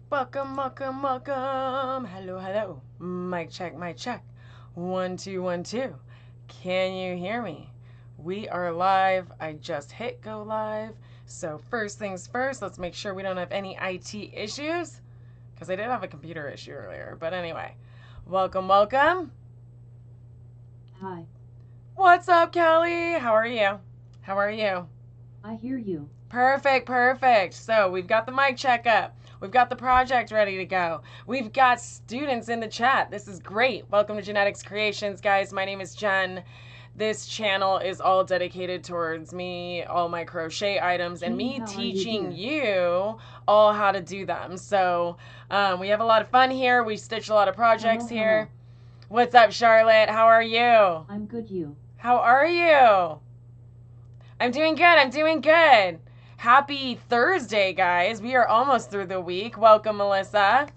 Welcome, welcome, welcome. Hello, hello. Mic check, mic check. 1, 2, 1, 2. Can you hear me? We are live. I just hit go live. So first things first, let's make sure we don't have any IT issues. Because I did have a computer issue earlier. But anyway, welcome, welcome. Hi. What's up, Kelly? How are you? How are you? I hear you. Perfect, perfect. So we've got the mic check up. We've got the project ready to go. We've got students in the chat. This is great. Welcome to Genetics Creations, guys. My name is Jen. This channel is all dedicated towards me, all my crochet items, and me teaching you all how to do them. So we have a lot of fun here. We stitched a lot of projects here. What's up, Charlotte? How are you? I'm good, you. How are you? I'm doing good. I'm doing good. Happy Thursday, guys. We are almost through the week. Welcome, Melissa.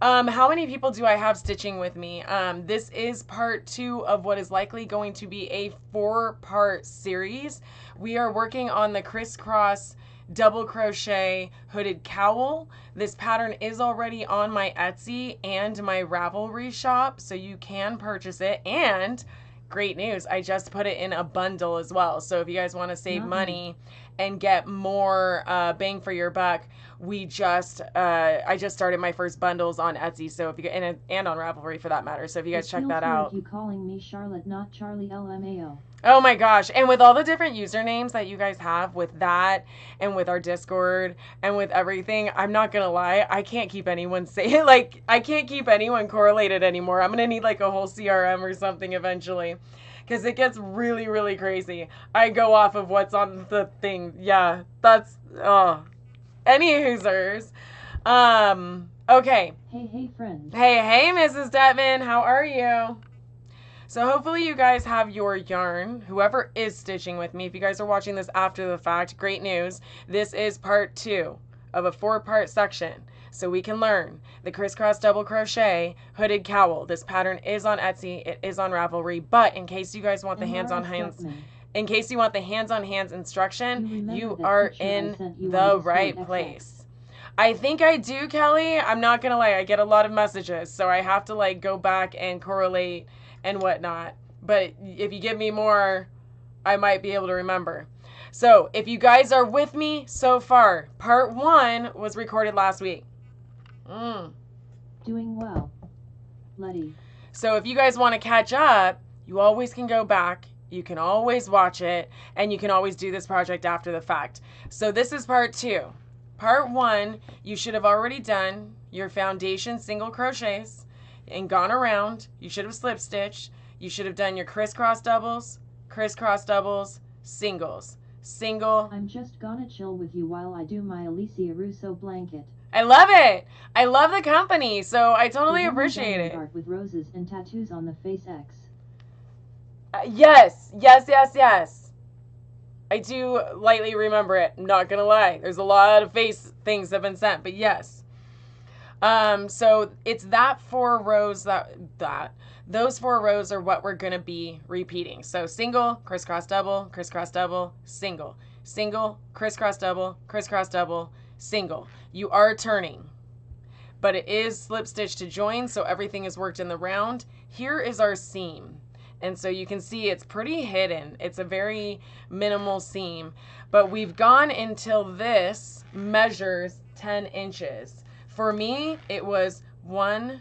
How many people do I have stitching with me? This is part 2 of what is likely going to be a 4-part series. We are working on the crisscross double crochet hooded cowl. This pattern is already on my Etsy and my Ravelry shop, so you can purchase it. And great news, I just put it in a bundle as well. So if you guys want to save money and get more bang for your buck, I just started my first bundles on Etsy, so if you and on Ravelry for that matter. So if you guys check that out. You calling me Charlotte, not Charlie LMAO. Oh my gosh. And with all the different usernames that you guys have with that and with our Discord and with everything, I'm not going to lie. I can't keep anyone I can't keep anyone correlated anymore. I'm going to need like a whole CRM or something eventually because it gets really, really crazy. I go off of what's on the thing. Yeah, that's, any hoosers. Okay. Hey, friends. Hey, Mrs. Detman. How are you? So hopefully you guys have your yarn, whoever is stitching with me. If you guys are watching this after the fact, great news. This is part 2 of a 4-part section. So we can learn the crisscross double crochet hooded cowl. This pattern is on Etsy. It is on Ravelry. But in case you guys want the hands-on hands instruction, you are in the right place. I think I do, Kelly. I'm not going to lie. I get a lot of messages. So I have to like go back and correlate and whatnot. But if you give me more, I might be able to remember. So if you guys are with me so far, part 1 was recorded last week. Doing well. Letty. So if you guys want to catch up, you always can go back. You can always watch it. And you can always do this project after the fact. So this is part 2. Part 1, you should have already done your foundation single crochets and gone around. You should have slip stitched. You should have done your crisscross doubles, singles, single. I'm just gonna chill with you while I do my Alicia Russo blanket. I love it. I love the company, so I totally appreciate it. With roses and tattoos on the face X. Yes. I do lightly remember it. I'm not gonna lie. There's a lot of face things that have been sent, but yes. So it's that 4 rows those 4 rows are what we're going to be repeating. So single, crisscross double, single, single, crisscross double, single. You are turning, but it is slip stitch to join. So everything is worked in the round. Here is our seam. And so you can see it's pretty hidden. It's a very minimal seam, but we've gone until this measures 10 inches. For me, it was 1,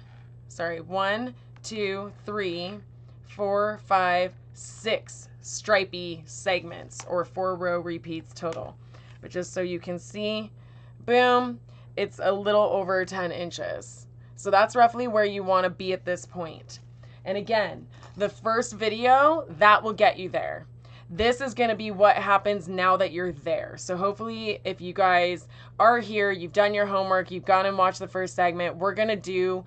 2, 3, 4, 5, 6 stripy segments or 4 row repeats total. But just so you can see, boom, it's a little over 10 inches. So that's roughly where you want to be at this point. And again, the first video, that will get you there. This is going to be what happens now that you're there. So hopefully if you guys are here, you've done your homework, you've gone and watched the first segment, we're going to do,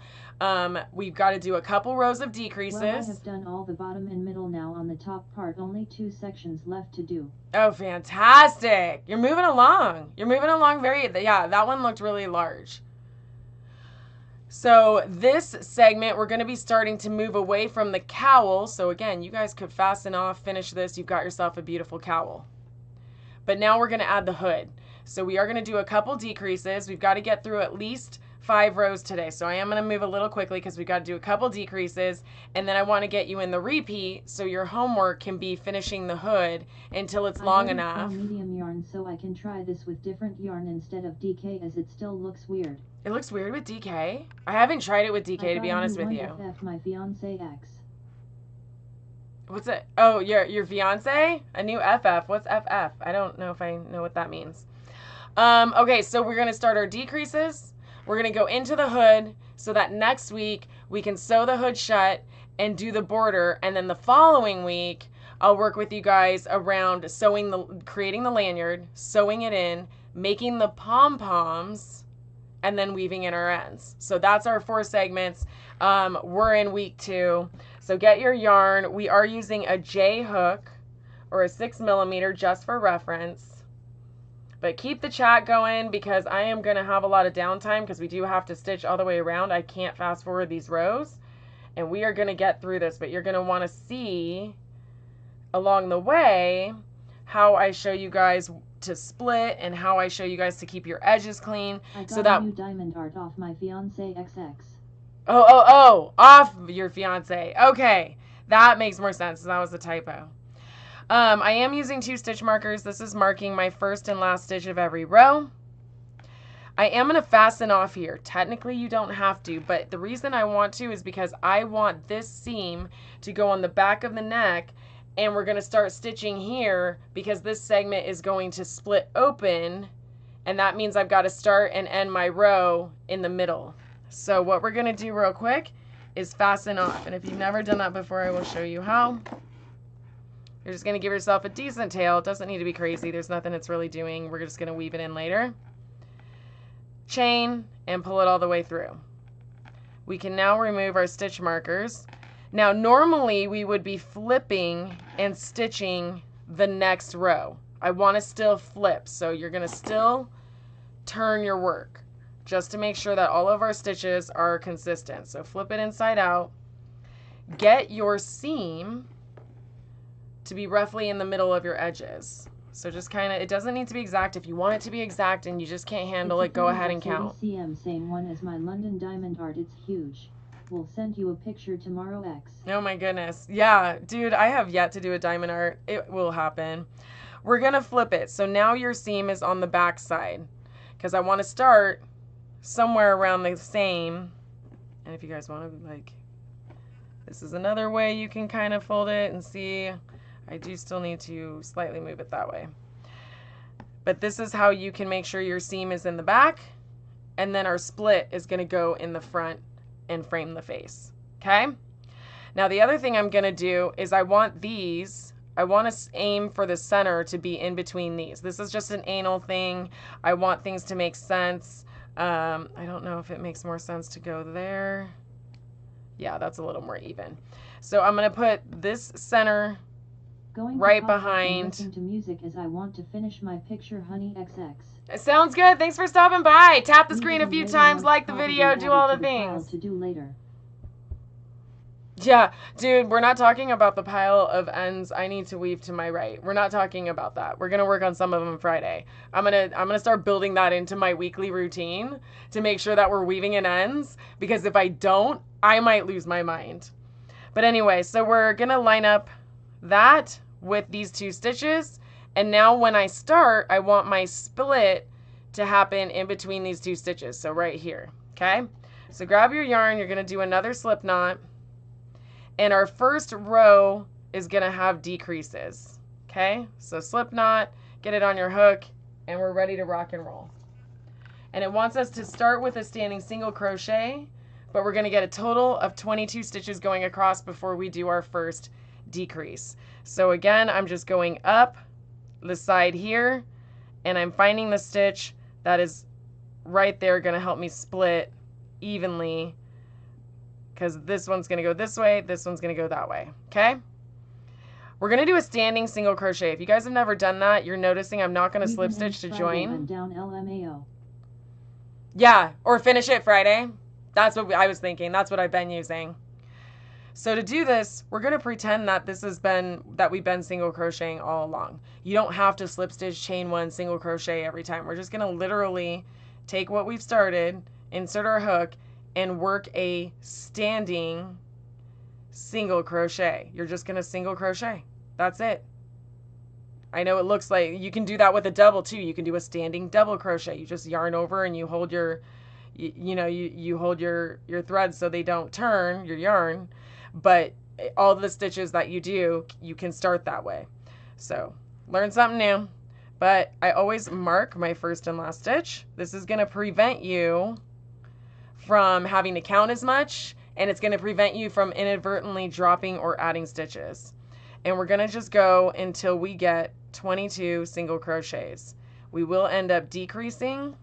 we've got to do a couple rows of decreases. Well, I have done all the bottom and middle now. On the top part, only 2 sections left to do. Oh, fantastic. You're moving along. Yeah, that one looked really large. So this segment, we're going to be starting to move away from the cowl. So again, you guys could fasten off, finish this. You've got yourself a beautiful cowl. But now we're going to add the hood. So we are going to do a couple decreases. We've got to get through at least 5 rows today. So I am going to move a little quickly because we got to do a couple decreases, and then I want to get you in the repeat so your homework can be finishing the hood until it's long enough. Medium yarn so I can try this with different yarn instead of DK as it still looks weird. It looks weird with DK? I haven't tried it with DK to be honest with you. FF, my fiance X. What's it? Oh, your fiance? A new FF. What's FF? I don't know if I know what that means. Okay, so we're going to start our decreases. We're going to go into the hood so that next week we can sew the hood shut and do the border. And then the following week, I'll work with you guys around creating the lanyard, sewing it in, making the pom-poms, and then weaving in our ends. So that's our 4 segments. We're in week 2. So get your yarn. We are using a J hook or a 6mm just for reference. But keep the chat going because I am going to have a lot of downtime because we do have to stitch all the way around. I can't fast forward these rows. And we are going to get through this. But you're going to want to see along the way how I show you guys to split and how I show you guys to keep your edges clean. I got a new diamond art off my fiance XX. Oh, off your fiance. Okay, that makes more sense. That was a typo. I am using 2 stitch markers. This is marking my first and last stitch of every row. I am going to fasten off here. Technically, you don't have to, but the reason I want to is because I want this seam to go on the back of the neck, and we're going to start stitching here because this segment is going to split open, and that means I've got to start and end my row in the middle. So what we're going to do real quick is fasten off, and if you've never done that before, I will show you how. You're just going to give yourself a decent tail. It doesn't need to be crazy. There's nothing it's really doing. We're just going to weave it in later. Chain and pull it all the way through. We can now remove our stitch markers. Now normally we would be flipping and stitching the next row. I want to still flip, so you're going to still turn your work just to make sure that all of our stitches are consistent. So flip it inside out. Get your seam to be roughly in the middle of your edges. So just kind of, it doesn't need to be exact. If you want it to be exact and you just can't handle it, go ahead and count. cm, same one as my London diamond art. It's huge. We'll send you a picture tomorrow, X. Oh my goodness. Yeah, dude, I have yet to do a diamond art. It will happen. We're gonna flip it. So now your seam is on the back side because I want to start somewhere around the same. And if you guys want to, like, this is another way you can kind of fold it and see. I do still need to slightly move it that way. But this is how you can make sure your seam is in the back, and then our split is going to go in the front and frame the face. Okay? Now the other thing I'm going to do is I want to aim for the center to be in between these. This is just an anal thing. I want things to make sense. I don't know if it makes more sense to go there. Yeah, that's a little more even. So I'm going to put this center right behind. Listen to music as I want to finish my picture, honey XX. It sounds good. Thanks for stopping by. Tap the screen a few times, like the video, do all the things. To do later. Yeah, dude, we're not talking about the pile of ends I need to weave to my right. We're not talking about that. We're gonna work on some of them Friday. I'm gonna start building that into my weekly routine to make sure that we're weaving in ends, because if I don't, I might lose my mind. But anyway, so we're gonna line up that with these 2 stitches, and now when I start, I want my split to happen in between these 2 stitches, so right here. Okay, so grab your yarn. You're gonna do another slip knot. And our first row is going to have decreases. Okay? So slip knot, get it on your hook, and we're ready to rock and roll. And it wants us to start with a standing single crochet, but we're going to get a total of 22 stitches going across before we do our first decrease. So again, I'm just going up the side here, and I'm finding the stitch that is right there going to help me split evenly, because this one's going to go this way, this one's going to go that way, okay? We're going to do a standing single crochet. If you guys have never done that, you're noticing I'm not going to slip stitch to join. Down LMAO. Yeah, or finish it Friday. That's what I was thinking. That's what I've been using. So to do this, we're going to pretend that we've been single crocheting all along. You don't have to slip stitch, chain 1, single crochet every time. We're just going to literally take what we've started insert our hook, and work a standing single crochet. You're just going to single crochet. That's it. I know it looks like you can do that with a double too. You can do a standing double crochet. You just yarn over and you hold your, you hold your threads so they don't turn your yarn. But all the stitches that you do, you can start that way. So learn something new. But I always mark my first and last stitch. This is going to prevent you from having to count as much, and it's going to prevent you from inadvertently dropping or adding stitches. And we're going to just go until we get 22 single crochets. We will end up decreasing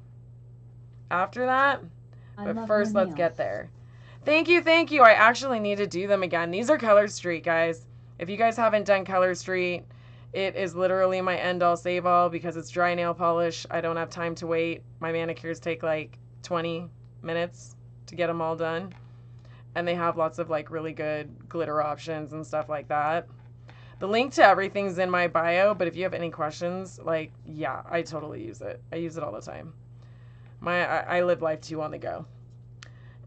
after that, but first let's get there. Thank you, thank you. I actually need to do them again. These are Color Street, guys. If you guys haven't done Color Street, it is literally my end-all save-all because it's dry nail polish. I don't have time to wait. My manicures take like 20 minutes to get them all done. And they have lots of like really good glitter options and stuff like that. The link to everything's in my bio, but if you have any questions, like, yeah, I totally use it. I use it all the time. I live life 2 on the go.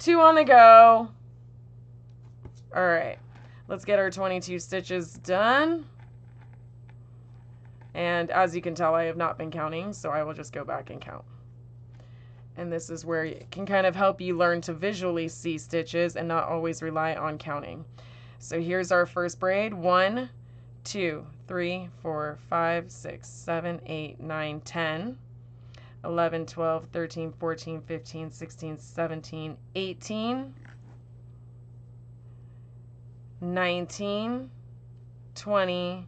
2 on the go. All right, let's get our 22 stitches done. And as you can tell, I have not been counting, so I will just go back and count. And this is where it can kind of help you learn to visually see stitches and not always rely on counting. So here's our first braid. 1, 2, 3, 4, 5, 6, 7, 8, 9, 10, 11, 12, 13, 14, 15, 16, 17, 18, 19, 20,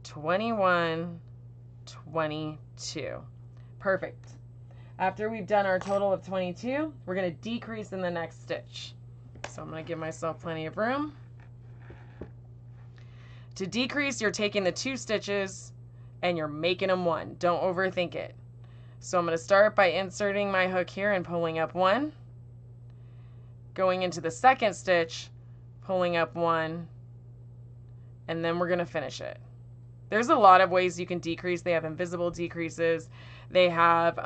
21, 22. Perfect. After we've done our total of 22, we're going to decrease in the next stitch. So I'm going to give myself plenty of room. To decrease, you're taking the 2 stitches and you're making them 1. Don't overthink it. So I'm going to start by inserting my hook here and pulling up 1. Going into the second stitch, pulling up 1, and then we're going to finish it. There's a lot of ways you can decrease. They have invisible decreases. They have,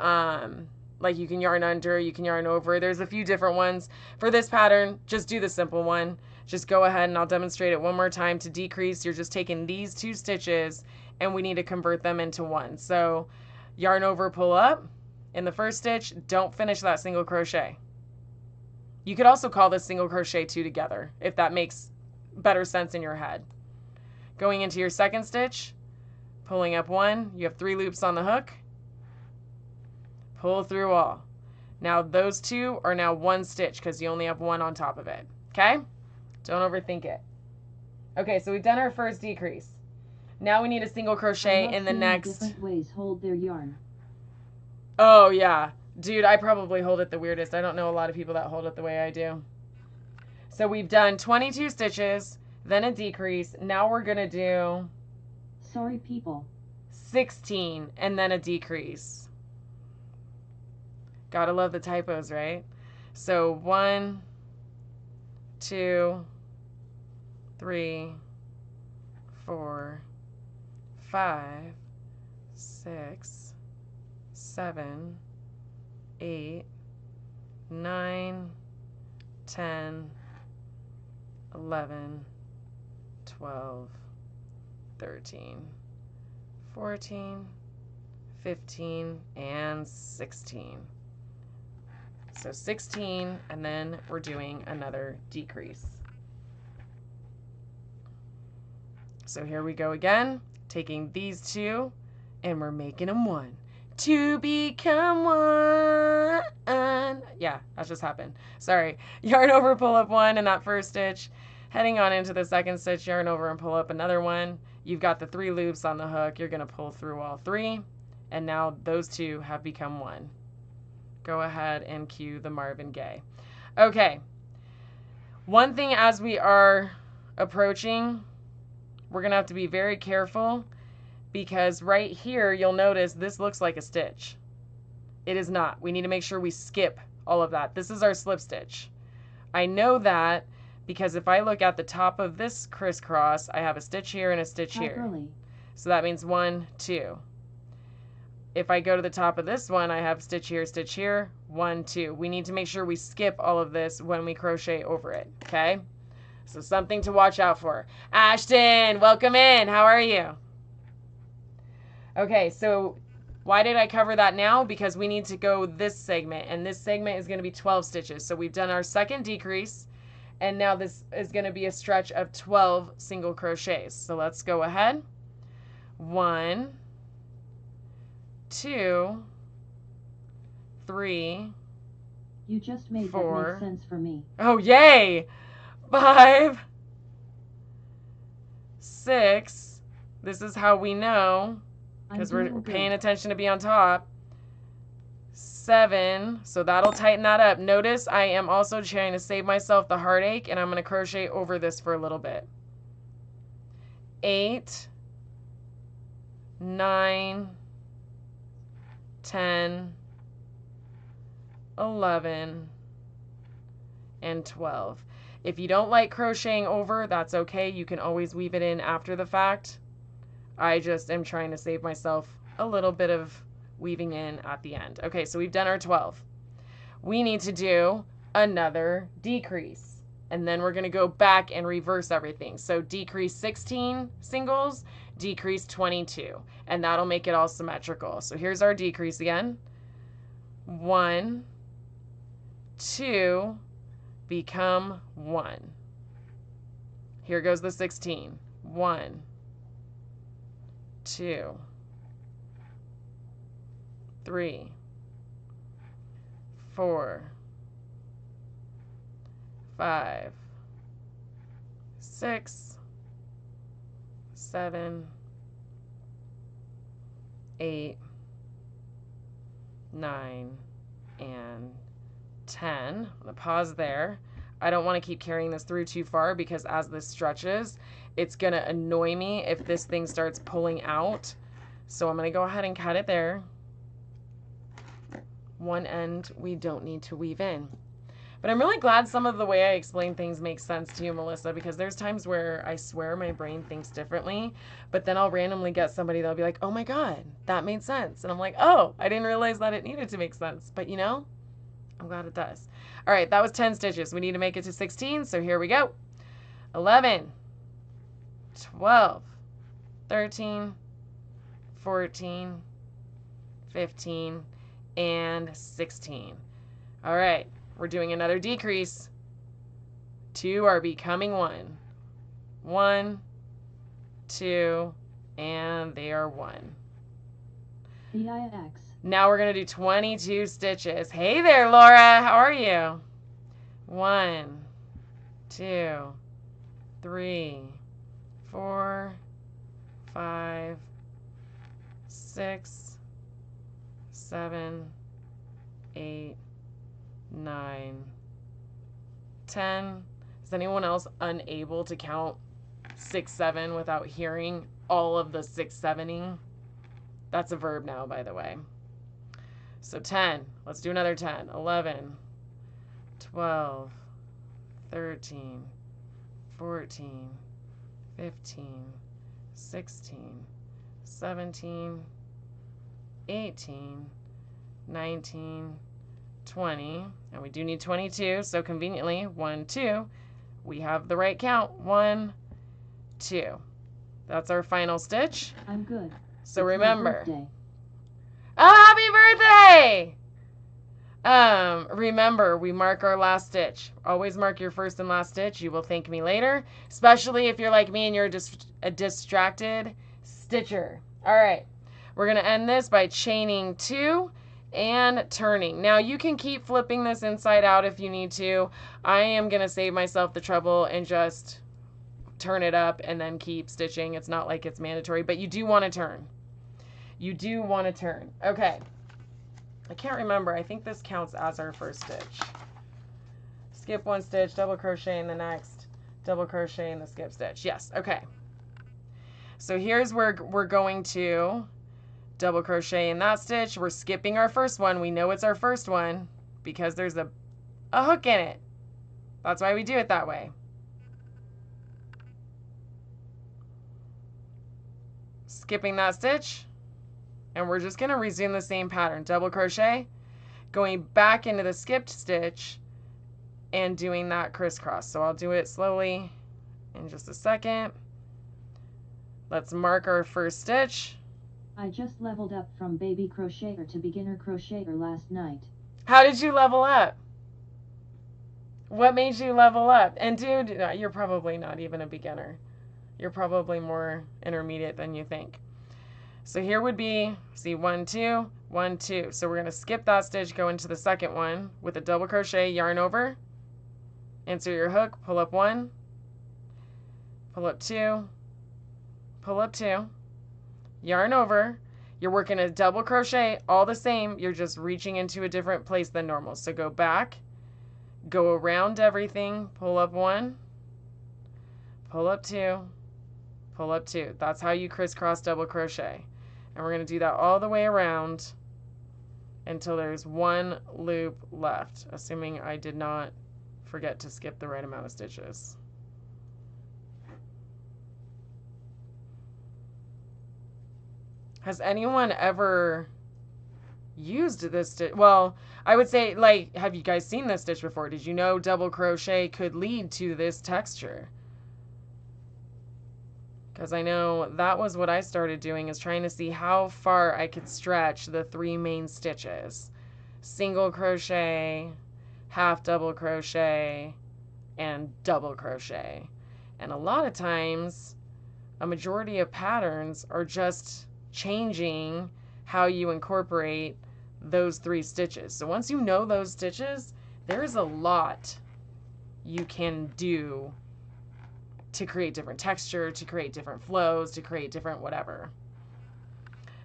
like you can yarn under, you can yarn over. There's a few different ones. For this pattern, just do the simple one. Just go ahead and I'll demonstrate it one more time. To decrease, you're just taking these 2 stitches and we need to convert them into 1. So yarn over, pull up. In the first stitch, don't finish that single crochet. You could also call this single crochet 2 together if that makes better sense in your head. Going into your second stitch, pulling up 1, you have 3 loops on the hook. Pull through all. Now those 2 are now 1 stitch because you only have 1 on top of it. Okay? Don't overthink it. Okay, so we've done our first decrease. Now we need a single crochet in the next. Different ways hold their yarn. Oh yeah, dude, I probably hold it the weirdest. I don't know a lot of people that hold it the way I do. So we've done 22 stitches, then a decrease. Now we're gonna do. Sorry, people. 16 and then a decrease. Gotta love the typos, right? So 1, 2, 3, 4, 5, 6, 7, 8, 9, 10, 11, 12, 13, 14, 15, and 16. So 16, and then we're doing another decrease. So here we go again, taking these 2, and we're making them 1. To become 1. Yeah, that just happened. Sorry. Yarn over, pull up 1 in that first stitch. Heading on into the second stitch, yarn over and pull up another 1. You've got the 3 loops on the hook. You're going to pull through all 3. And now those 2 have become 1. Go ahead and cue the Marvin Gaye. Okay. One thing as we are approaching, we're going to have to be very careful because right here you'll notice this looks like a stitch. It is not. We need to make sure we skip all of that. This is our slip stitch. I know that because if I look at the top of this crisscross, I have a stitch here and a stitch here. So that means 1, 2. if I go to the top of this one, I have stitch here, 1, 2. We need to make sure we skip all of this when we crochet over it, okay? So something to watch out for. Ashton, welcome in. How are you? Okay, so why did I cover that now? Because we need to go this segment, and this segment is going to be 12 stitches. So we've done our second decrease, and now this is going to be a stretch of 12 single crochets. So let's go ahead. 1, 2, 3, You just made 4. that make sense for me. Oh, yay! 5, 6. This is how we know, because we're paying attention to be on top. 7. So that'll tighten that up. Notice I am also trying to save myself the heartache, and I'm going to crochet over this for a little bit. 8, 9, 10, 11, and 12. If you don't like crocheting over, that's okay. You can always weave it in after the fact. I just am trying to save myself a little bit of weaving in at the end. Okay, so we've done our 12. We need to do another decrease. And then we're going to go back and reverse everything. So decrease 16 singles, decrease 22. And that'll make it all symmetrical. So here's our decrease again. 1, 2, become 1. Here goes the 16. 1, 2, 3, 4, 5, 6, 7, 8, 9, and 10. I'm going to pause there. I don't want to keep carrying this through too far because as this stretches, it's going to annoy me if this thing starts pulling out. So I'm going to go ahead and cut it there. One end we don't need to weave in. But I'm really glad some of the way I explain things makes sense to you, Melissa, because there's times where I swear my brain thinks differently, but then I'll randomly get somebody that'll be like, oh my God, that made sense. And I'm like, oh, I didn't realize that it needed to make sense. But you know, I'm glad it does. All right, that was 10 stitches. We need to make it to 16, so here we go. 11, 12, 13, 14, 15, and 16. All right, we're doing another decrease. 2 are becoming 1. 1, 2, and they are 1. VIX. Now we're going to do 22 stitches. Hey there, Laura. How are you? 1, 2, 3, 4, 5, 6, 7, 8, 9, 10. Is anyone else unable to count 6, 7 without hearing all of the 6, 7-ing? That's a verb now, by the way. So 10. Let's do another 10. 11, 12, 13, 14, 15, 16, 17, 18, 19, 20, and we do need 22, so conveniently 1, 2, we have the right count. 1, 2. That's our final stitch. I'm good. So It's remember. my birthday. Oh, happy birthday! Remember, we mark our last stitch. Always mark your first and last stitch. You will thank me later, especially if you're like me and you're a distracted stitcher. All right, we're going to end this by chaining 2 and turning. Now, you can keep flipping this inside out if you need to. I am going to save myself the trouble and just turn it up and then keep stitching. It's not like it's mandatory, but you do want to turn. You do want to turn. Okay. I can't remember. I think this counts as our first stitch. Skip 1 stitch, double crochet in the next, double crochet in the skip stitch. Yes. Okay. So here's where we're going to double crochet in that stitch. We're skipping our first one. We know it's our first one because there's a hook in it. That's why we do it that way. Skipping that stitch. And we're just going to resume the same pattern. Double crochet, going back into the skipped stitch, and doing that crisscross. So I'll do it slowly in just a second. Let's mark our first stitch. I just leveled up from baby crocheter to beginner crocheter last night. How did you level up? What made you level up? And dude, you're probably not even a beginner. You're probably more intermediate than you think. So here would be, see, 1, 2, 1, 2. So we're going to skip that stitch, go into the second one with a double crochet, yarn over, insert your hook, pull up 1, pull up 2, pull up 2, yarn over. You're working a double crochet, all the same. You're just reaching into a different place than normal. So go back, go around everything, pull up 1, pull up 2, pull up 2. That's how you crisscross double crochet. And we're going to do that all the way around until there's 1 loop left, assuming I did not forget to skip the right amount of stitches. Has anyone ever used this stitch? Well, I would say, like, have you guys seen this stitch before? Did you know double crochet could lead to this texture? Because I know that was what I started doing, is trying to see how far I could stretch the 3 main stitches. Single crochet, half double crochet, and double crochet. And a lot of times, a majority of patterns are just changing how you incorporate those 3 stitches. So once you know those stitches, there's a lot you can do to create different texture, to create different flows, to create different whatever.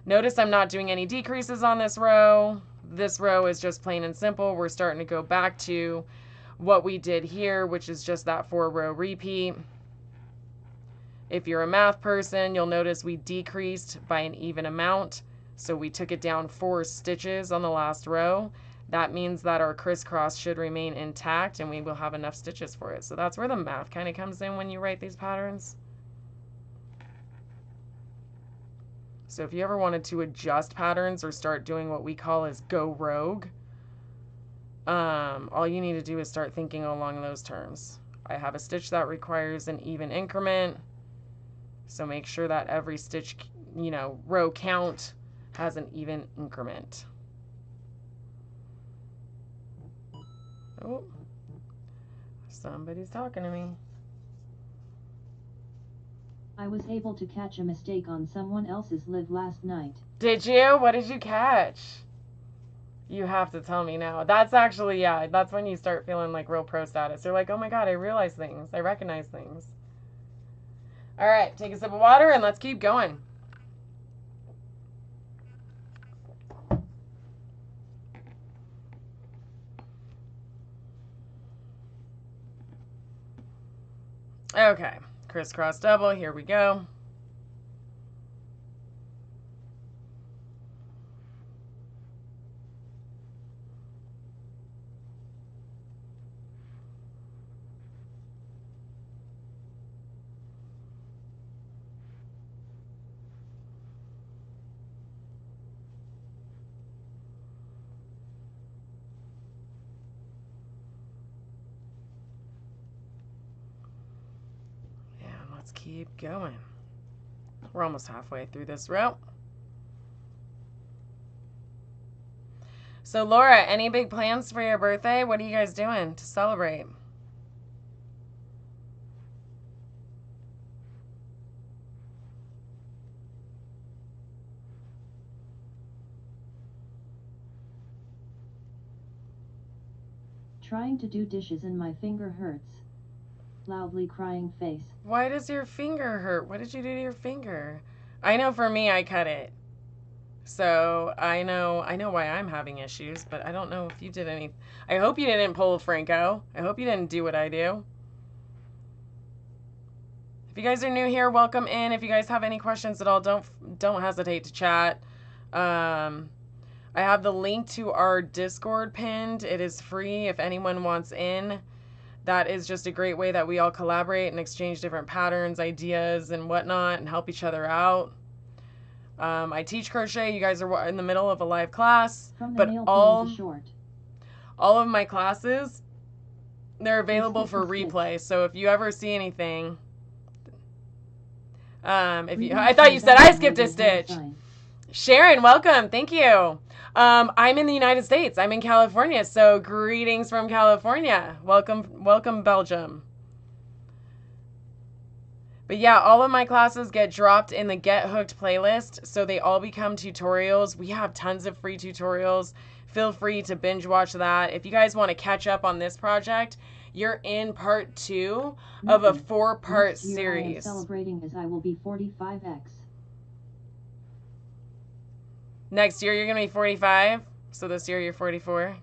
Notice I'm not doing any decreases on this row. This row is just plain and simple. We're starting to go back to what we did here, which is just that 4-row repeat. If you're a math person, you'll notice we decreased by an even amount. So we took it down 4 stitches on the last row. That means that our crisscross should remain intact and we will have enough stitches for it. So that's where the math kind of comes in when you write these patterns. So if you ever wanted to adjust patterns or start doing what we call as go rogue, all you need to do is start thinking along those terms. I have a stitch that requires an even increment. So make sure that every stitch, row count has an even increment. Oh, somebody's talking to me. I was able to catch a mistake on someone else's live last night. Did you? What did you catch? You have to tell me now. That's actually, yeah, that's when you start feeling like real pro status. You're like, oh my God, I realize things. I recognize things. All right, take a sip of water and let's keep going. Okay, crisscross double, here we go. Let's keep going. We're almost halfway through this row. So Laura, any big plans for your birthday? What are you guys doing to celebrate? Trying to do dishes and my finger hurts. Loudly crying face. Why does your finger hurt? What did you do to your finger? I know for me, I cut it. So I know why I'm having issues, but I don't know if you did any. I hope you didn't pull a Franco. I hope you didn't do what I do. If you guys are new here, welcome in. If you guys have any questions at all, don't hesitate to chat. I have the link to our Discord pinned. It is free if anyone wants in. That is just a great way that we all collaborate and exchange different patterns, ideas, and whatnot, and help each other out. I teach crochet. You guys are in the middle of a live class, From the but male all to short. of my classes, they're available skip for a stitch. replay. So if you ever see anything, if you, Greetings I thought from you said I Belgium skipped a with your hand stitch. sign. Sharon, welcome. Thank you. I'm in the United States. I'm in California. So greetings from California. Welcome, Belgium. But yeah, all of my classes get dropped in the Get Hooked playlist, so they all become tutorials. We have tons of free tutorials. Feel free to binge watch that. If you guys want to catch up on this project, you're in part 2 of a 4-part Next year I am series. celebrating as I will be 45x. Next year you're going to be 45, so this year you're 44.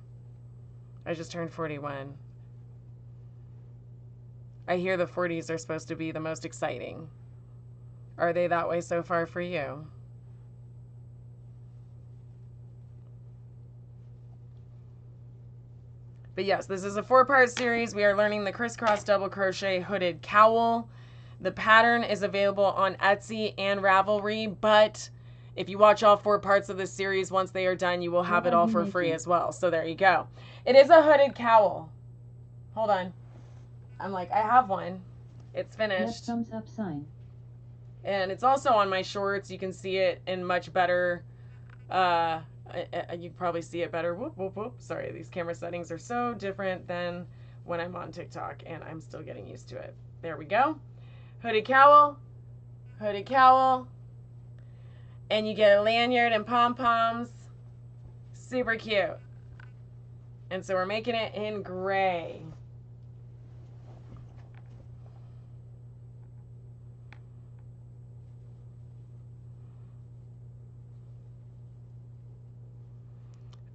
I just turned 41. I hear the 40s are supposed to be the most exciting. Are they that way so far for you? But yes, this is a 4-part series. We are learning the crisscross double crochet hooded cowl. The pattern is available on Etsy and Ravelry, but if you watch all 4 parts of this series, once they are done, you will have it all for free as well. So there you go. It is a hooded cowl. Hold on. I'm like, I have one. It's finished. Yes, thumbs up sign. And it's also on my shorts. You can see it in much better, you can probably see it better. Whoop, whoop, whoop. Sorry, these camera settings are so different than when I'm on TikTok, and I'm still getting used to it. There we go. Hooded cowl. Hooded cowl. And you get a lanyard and pom-poms. Super cute. And so we're making it in gray.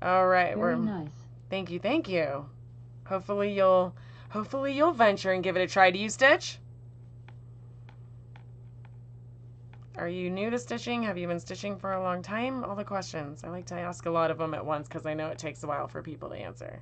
All right, Very nice. Thank you. Hopefully you'll venture and give it a try. Do you stitch? Are you new to stitching? Have you been stitching for a long time? All the questions. I like to ask a lot of them at once because I know it takes a while for people to answer.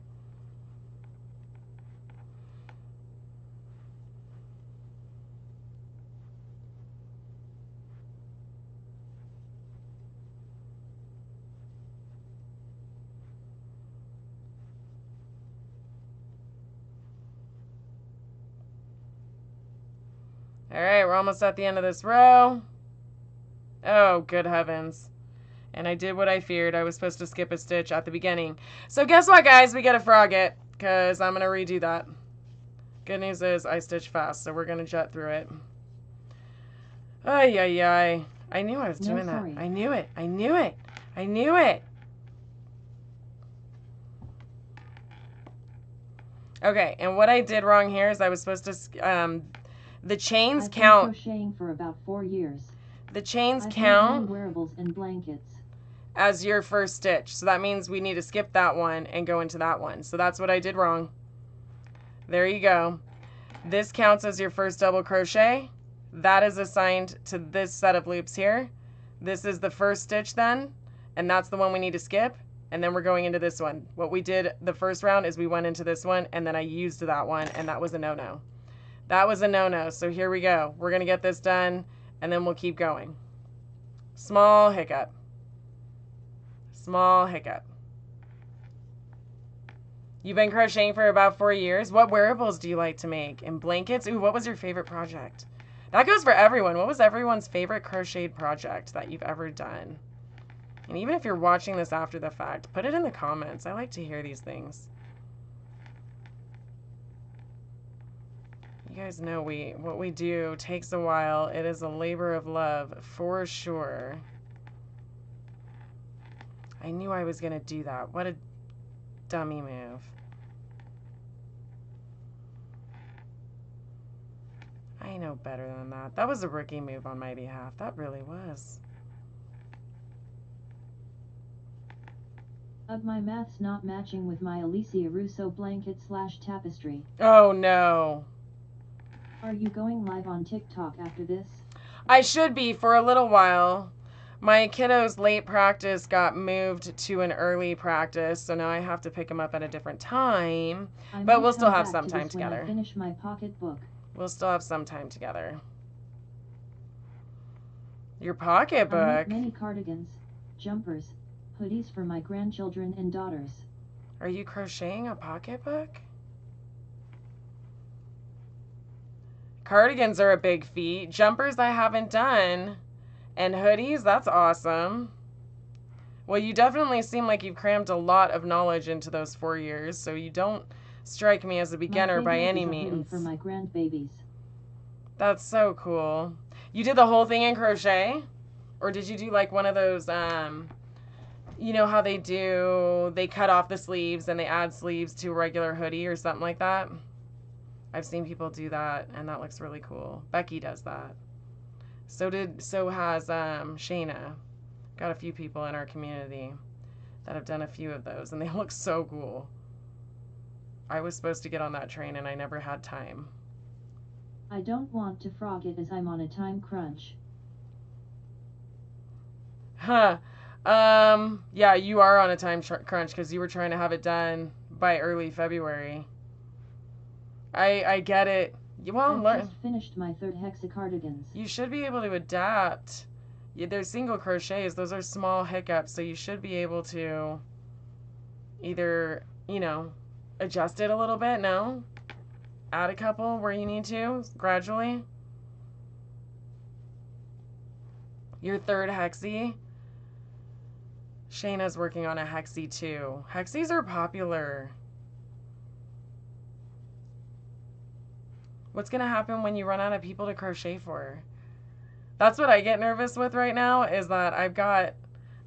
All right, we're almost at the end of this row. Oh, good heavens. And I did what I feared. I was supposed to skip a stitch at the beginning. So guess what, guys? We got to frog it because I'm going to redo that. Good news is I stitch fast, so we're going to jet through it. Ay, ay, ay. I knew I was doing that. I knew it. I knew it. I knew it. Okay, and what I did wrong here is I was supposed to... the chains count. I've been crocheting for about 4 years. The chains I've count made wearables and blankets as your first stitch. So that means we need to skip that one and go into that one. So that's what I did wrong. There you go. This counts as your first double crochet. That is assigned to this set of loops here. This is the first stitch then, and that's the one we need to skip. And then we're going into this one. What we did the first round is we went into this one, and then I used that one, and that was a no-no. That was a no-no, so here we go. We're going to get this done, and then we'll keep going. Small hiccup. Small hiccup. You've been crocheting for about 4 years. What wearables do you like to make? And blankets? Ooh, what was your favorite project? That goes for everyone. What was everyone's favorite crocheted project that you've ever done? And even if you're watching this after the fact, put it in the comments. I like to hear these things. You guys know what we do takes a while. It is a labor of love, for sure. I knew I was going to do that. What a dummy move. I know better than that. That was a rookie move on my behalf. That really was. My math's not matching with my Alicia Russo blanket/tapestry. Oh no. Are you going live on TikTok after this? I should be for a little while. My kiddo's late practice got moved to an early practice, so now I have to pick him up at a different time. But we'll still have some time together. When I finish my pocketbook. We'll still have some time together. Your I pocketbook. make many cardigans, jumpers, hoodies for my grandchildren and daughters. Are you crocheting a pocketbook? Cardigans are a big feat. Jumpers I haven't done. And hoodies, that's awesome. Well, you definitely seem like you've crammed a lot of knowledge into those 4 years, so you don't strike me as a beginner by any means. For my grandbabies. That's so cool. You did the whole thing in crochet? Or did you do like one of those, you know how they cut off the sleeves and they add sleeves to a regular hoodie or something like that? I've seen people do that, and that looks really cool. Becky does that. So has Shayna. Got a few people in our community that have done a few of those, and they look so cool. I was supposed to get on that train, and I never had time. I don't want to frog it as I'm on a time crunch. Huh. Yeah, you are on a time crunch because you were trying to have it done by early February. I get it. Well, I just finished my 3rd hexa cardigans. You should be able to adapt. They're single crochets. Those are small hiccups, so you should be able to either, adjust it a little bit, no? Add a couple where you need to, gradually. Your 3rd hexie. Shayna's working on a hexie too. Hexies are popular. What's going to happen when you run out of people to crochet for? That's what I get nervous with right now, is that I've got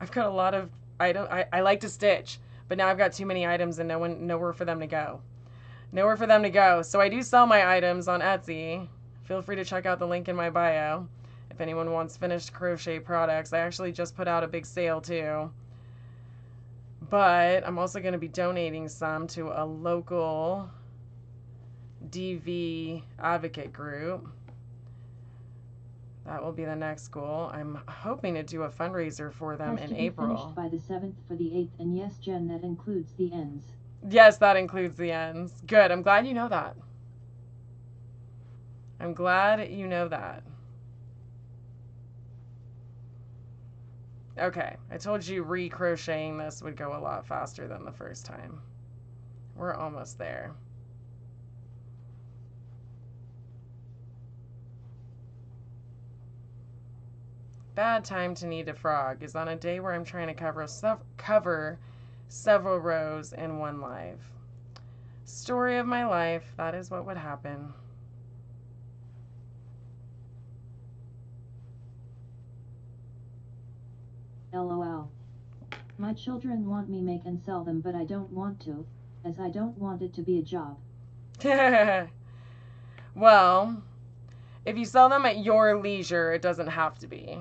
a lot of items. I like to stitch, but now I've got too many items and nowhere for them to go. Nowhere for them to go. So I do sell my items on Etsy. Feel free to check out the link in my bio if anyone wants finished crochet products. I actually just put out a big sale too. But I'm also going to be donating some to a local DV advocate group. That will be the next goal. I'm hoping to do a fundraiser for them in April. Finished by the 7th for the 8th, and yes, Jen, that includes the ends. Yes, that includes the ends. Good. I'm glad you know that. I'm glad you know that. Okay, I told you re-crocheting this would go a lot faster than the first time. We're almost there. Bad time to need a frog is on a day where I'm trying to cover several rows in one live. Story of my life, that is what would happen. LOL. My children want me make and sell them, but I don't want to, as I don't want it to be a job. Well, if you sell them at your leisure, it doesn't have to be.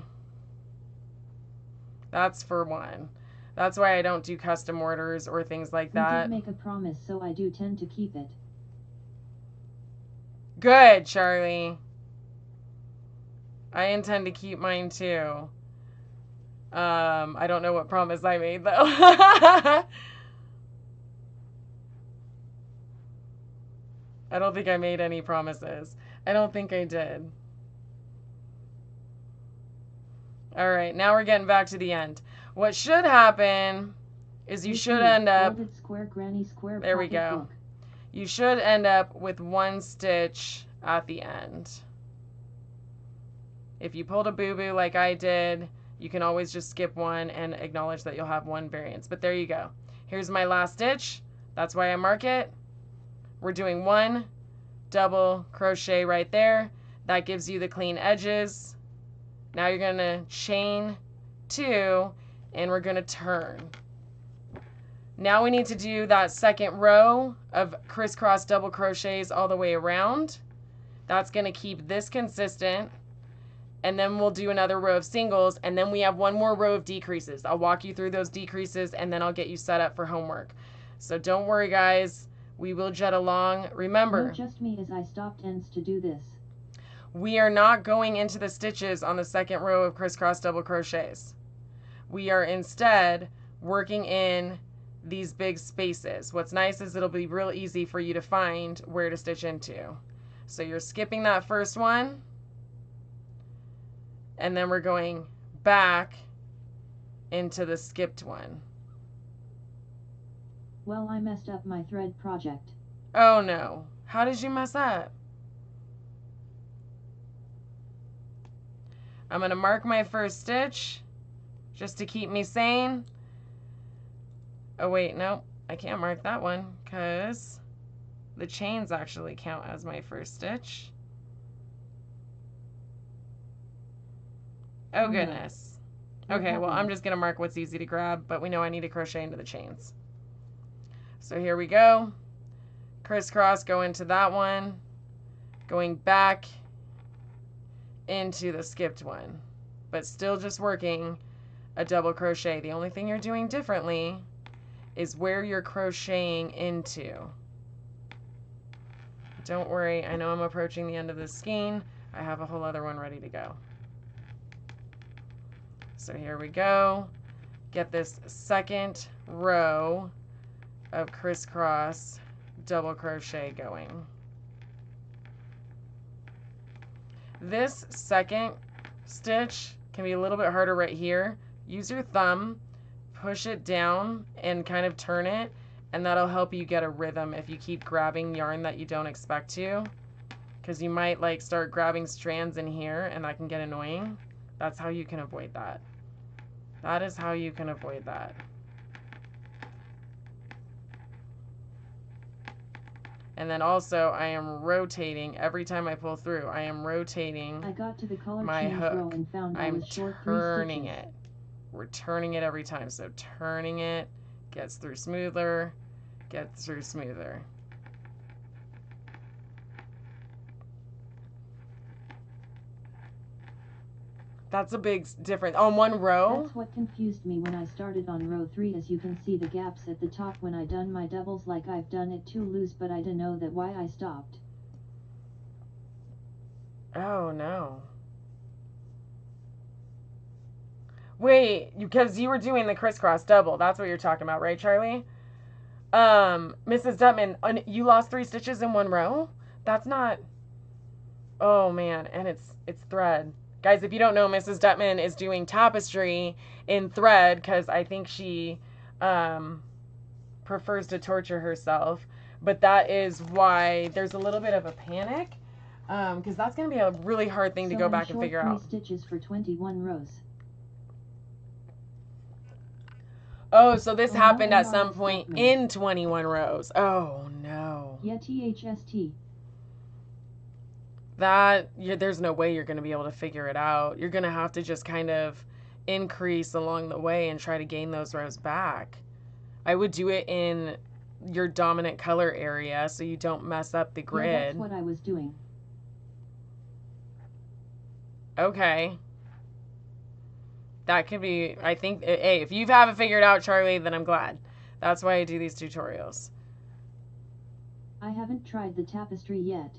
That's for one. That's why I don't do custom orders or things like that. We did make a promise, so I do tend to keep it. Good, Charlie. I intend to keep mine too. I don't know what promise I made though. I don't think I made any promises. I don't think I did. All right, now we're getting back to the end. What should happen is you should end up... Square, granny, square, there we go. book. You should end up with one stitch at the end. If you pulled a boo-boo like I did, you can always just skip one and acknowledge that you'll have one variance. But there you go. Here's my last stitch. That's why I mark it. We're doing 1 double crochet right there. That gives you the clean edges. Now you're going to chain 2 and we're going to turn. Now we need to do that second row of crisscross double crochets all the way around. That's going to keep this consistent. And then we'll do another row of singles, and then we have one more row of decreases. I'll walk you through those decreases, and then I'll get you set up for homework. So don't worry, guys. We will jet along. Remember, No, just me, as I stopped ends to do this. We are not going into the stitches on the second row of crisscross double crochets. We are instead working in these big spaces. What's nice is it'll be real easy for you to find where to stitch into. So you're skipping that first one. And then we're going back into the skipped one. Well, I messed up my thread project. Oh no. How did you mess up? I'm going to mark my first stitch just to keep me sane. Oh wait, no, I can't mark that one because the chains actually count as my first stitch. Oh goodness. Okay, well I'm just going to mark what's easy to grab, but we know I need to crochet into the chains. So here we go. Crisscross, go into that one, going back into the skipped one, but still just working a double crochet. The only thing you're doing differently is where you're crocheting into. Don't worry, I know I'm approaching the end of this skein. I have a whole other one ready to go. So here we go. Get this second row of crisscross double crochet going. This second stitch can be a little bit harder right here. Use your thumb, push it down and kind of turn it, and that'll help you get a rhythm if you keep grabbing yarn that you don't expect to, because you might like start grabbing strands in here and that can get annoying. That's how you can avoid that. That is how you can avoid that. And then also I am rotating every time I pull through. I am rotating I got to the color my change row hook. and found I I'm was short 3 turning stitches. it. We're turning it every time. So turning it gets through smoother, gets through smoother. That's a big difference. On one row? That's what confused me when I started on row 3. As you can see the gaps at the top when I done my doubles, like I've done it too loose, but I didn't know that why I stopped. Oh no. Wait, because you were doing the crisscross double. That's what you're talking about, right, Charlie? Mrs. Dutman, you lost 3 stitches in one row? That's not... Oh man, and it's thread. Guys, if you don't know, Mrs. Dutman is doing tapestry in thread because I think she prefers to torture herself. But that is why there's a little bit of a panic, because that's going to be a really hard thing to go back and figure out. 3 stitches for 21 rows. Oh, so this happened no, at some point in 21 rows. Oh no. Yeah, THST. There's no way you're going to be able to figure it out. You're going to have to just kind of increase along the way and try to gain those rows back. I would do it in your dominant color area so you don't mess up the grid. Yeah, that's what I was doing. Okay. That could be, I think, hey, if you haven't figured out, Charlie, then I'm glad. That's why I do these tutorials. I haven't tried the tapestry yet.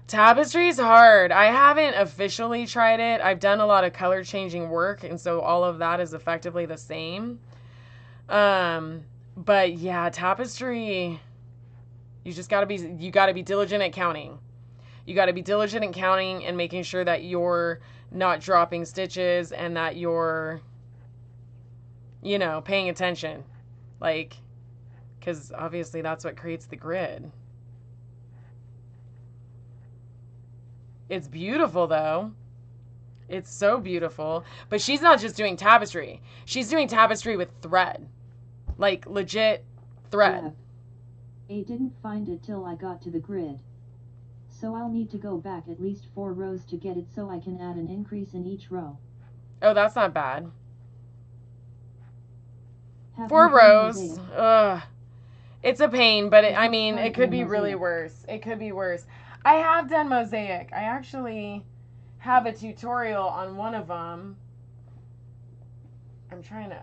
Tapestry is hard. I haven't officially tried it. I've done a lot of color changing work, and so all of that is effectively the same. But yeah, tapestry, you gotta be diligent at counting. You gotta be diligent at counting and making sure that you're not dropping stitches and that you're, paying attention. Like, because obviously that's what creates the grid. It's beautiful, though. It's so beautiful. But she's not just doing tapestry. She's doing tapestry with thread. Like, legit thread. Yeah. I didn't find it till I got to the grid. So I'll need to go back at least 4 rows to get it so I can add an increase in each row. Oh, that's not bad. 4 rows. Ugh. It's a pain, but it could be really worse. It could be worse. I have done mosaic. I actually have a tutorial on one of them.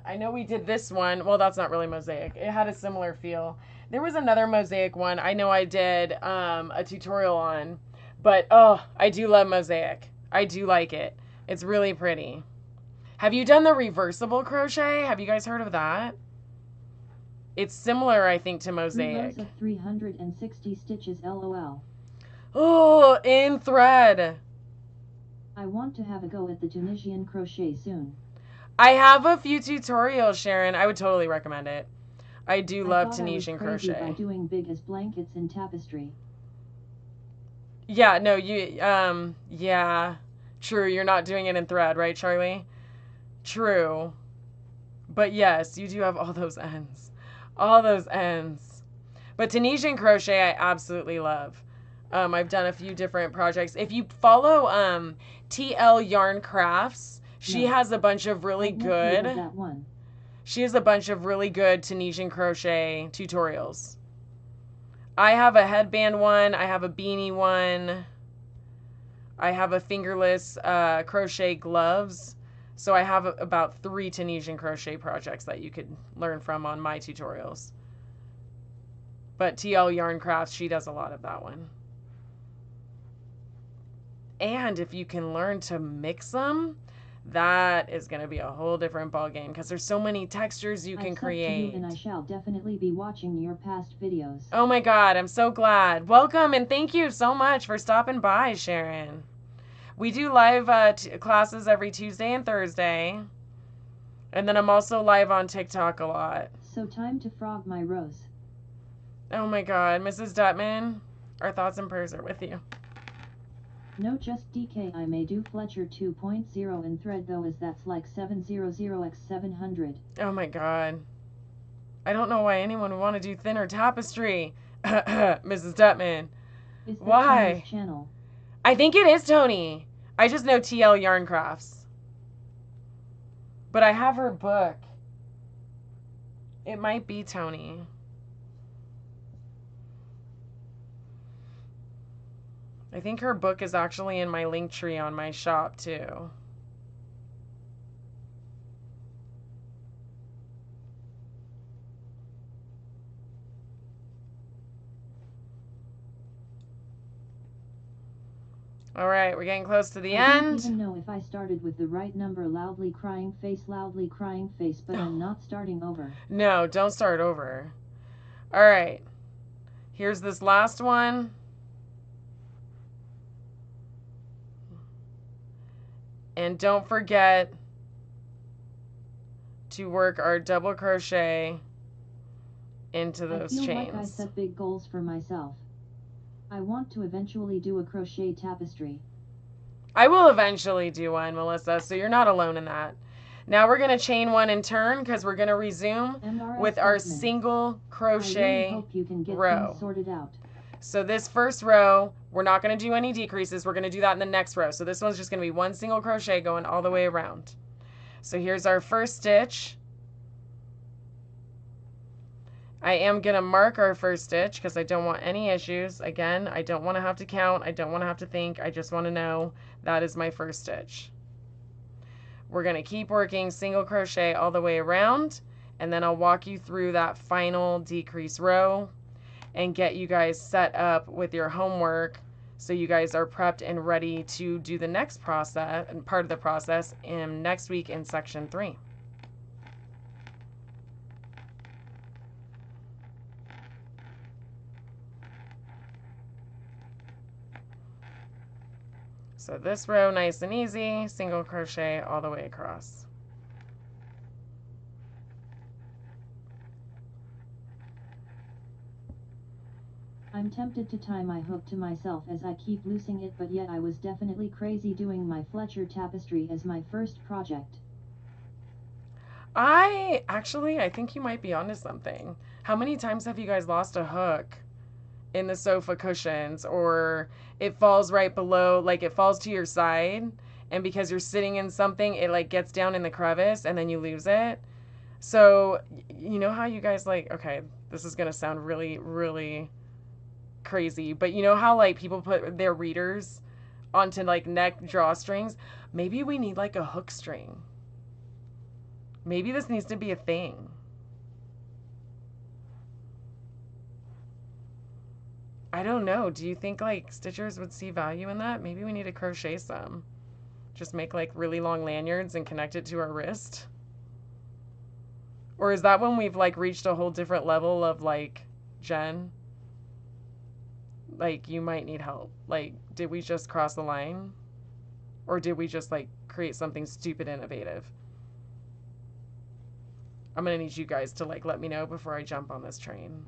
I know we did this one. Well, that's not really mosaic. It had a similar feel. There was another mosaic one I know I did a tutorial on. But, oh, I do love mosaic. I do like it. It's really pretty. Have you done the reversible crochet? Have you guys heard of that? It's similar, I think, to mosaic. 3 rows of 360 stitches, LOL. Oh, in thread. I want to have a go at the Tunisian crochet soon. I have a few tutorials, Sharon. I would totally recommend it. I do love Tunisian I thought I was crazy crochet. by doing big as blankets and tapestry. Yeah, no, yeah. True, you're not doing it in thread, right, Charlie? True. But yes, you do have all those ends. All those ends. But Tunisian crochet, I absolutely love. I've done a few different projects. If you follow TL Yarn Crafts, she has a bunch of really good. That one. She has a bunch of really good Tunisian crochet tutorials. I have a headband one. I have a beanie one. I have a fingerless crochet gloves. So I have about 3 Tunisian crochet projects that you could learn from on my tutorials. But TL Yarn Crafts, she does a lot of that one. And if you can learn to mix them, that is going to be a whole different ballgame because there's so many textures you can create. And I shall definitely be watching your past videos. Oh my God, I'm so glad. Welcome and thank you so much for stopping by, Sharon. We do live classes every Tuesday and Thursday. And then I'm also live on TikTok a lot. So time to frog my rose. Oh my God, Mrs. Dutman, our thoughts and prayers are with you. No, just DK, I may do Fletcher 2.0 in thread though, as that's like 700x700. Oh my God. I don't know why anyone would want to do thinner tapestry. Mrs. Dutman. Is that Why? Tony's channel? I think it is Tony. I just know TL Yarn Crafts. But I have her book. It might be Tony. I think her book is actually in my link tree on my shop too. All right, we're getting close to the end. I don't even know if I started with the right number. Loudly crying face, but I'm not starting over. No, don't start over. All right, here's this last one. And don't forget to work our double crochet into those chains. I feel like I set big goals for myself. I want to eventually do a crochet tapestry. I will eventually do one, Melissa, so you're not alone in that. Now we're going to chain one and turn because we're going to resume with our single crochet I really hope you can get row. things sorted out. So this first row, we're not going to do any decreases. We're going to do that in the next row. So this one's just going to be one single crochet going all the way around. So here's our first stitch. I am going to mark our first stitch because I don't want any issues. Again, I don't want to have to count. I don't want to have to think. I just want to know that is my first stitch. We're going to keep working single crochet all the way around, and then I'll walk you through that final decrease row and get you guys set up with your homework so you guys are prepped and ready to do the next process and part of the process in next week in section 3. So this row, nice and easy, single crochet all the way across. I'm tempted to tie my hook to myself as I keep losing it, but yet I was definitely crazy doing my Fletcher tapestry as my first project. I think you might be onto something. How many times have you guys lost a hook in the sofa cushions, or it falls right below, like it falls to your side, and because you're sitting in something, it like gets down in the crevice and then you lose it? So you know how you guys like, okay, this is gonna sound really, really crazy, but you know how like people put their readers onto like neck drawstrings? Maybe we need like a hook string. Maybe this needs to be a thing. I don't know. Do you think like stitchers would see value in that? Maybe we need to crochet some. Just make like really long lanyards and connect it to our wrist. Or is that when we've like reached a whole different level of like, Jen? Like you might need help. Like, did we just cross the line? Or did we just like create something stupid innovative? I'm going to need you guys to like let me know before I jump on this train.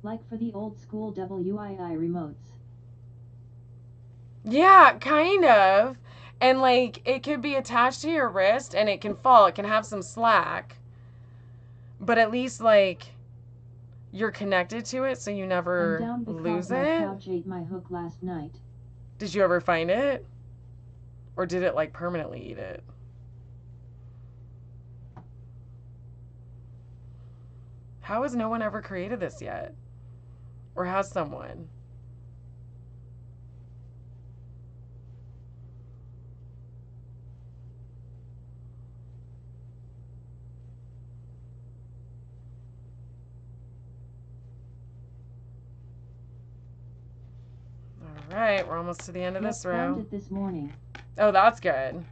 Like for the old school WII remotes. Yeah, kind of. And like it could be attached to your wrist and it can fall. It can have some slack. But at least like you're connected to it so you never I'm down because lose my it. couch ate my hook last night. Did you ever find it? Or did it like permanently eat it? How has no one ever created this yet? Or has someone? All right, we're almost to the end of this row. Found it this morning. Oh, that's good.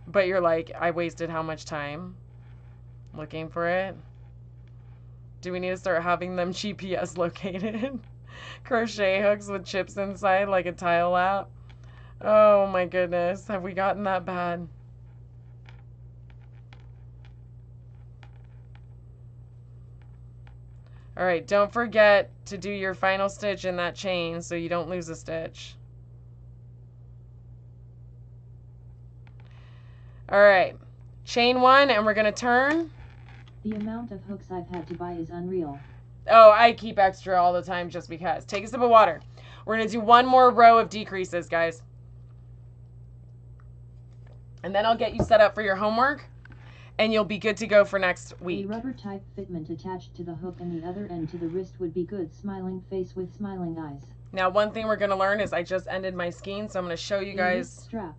But you're like, I wasted how much time looking for it? Do we need to start having them GPS located? Crochet hooks with chips inside like a tile lap? Oh my goodness, have we gotten that bad? All right, don't forget to do your final stitch in that chain so you don't lose a stitch. All right, chain one, and we're gonna turn. The amount of hooks I've had to buy is unreal. Oh, I keep extra all the time just because. Take a sip of water. We're gonna do one more row of decreases, guys. And then I'll get you set up for your homework, and you'll be good to go for next week. A rubber type fitment attached to the hook and the other end to the wrist would be good. Smiling face with smiling eyes. Now, one thing we're gonna learn is I just ended my skein, so I'm gonna show you guys. Strap.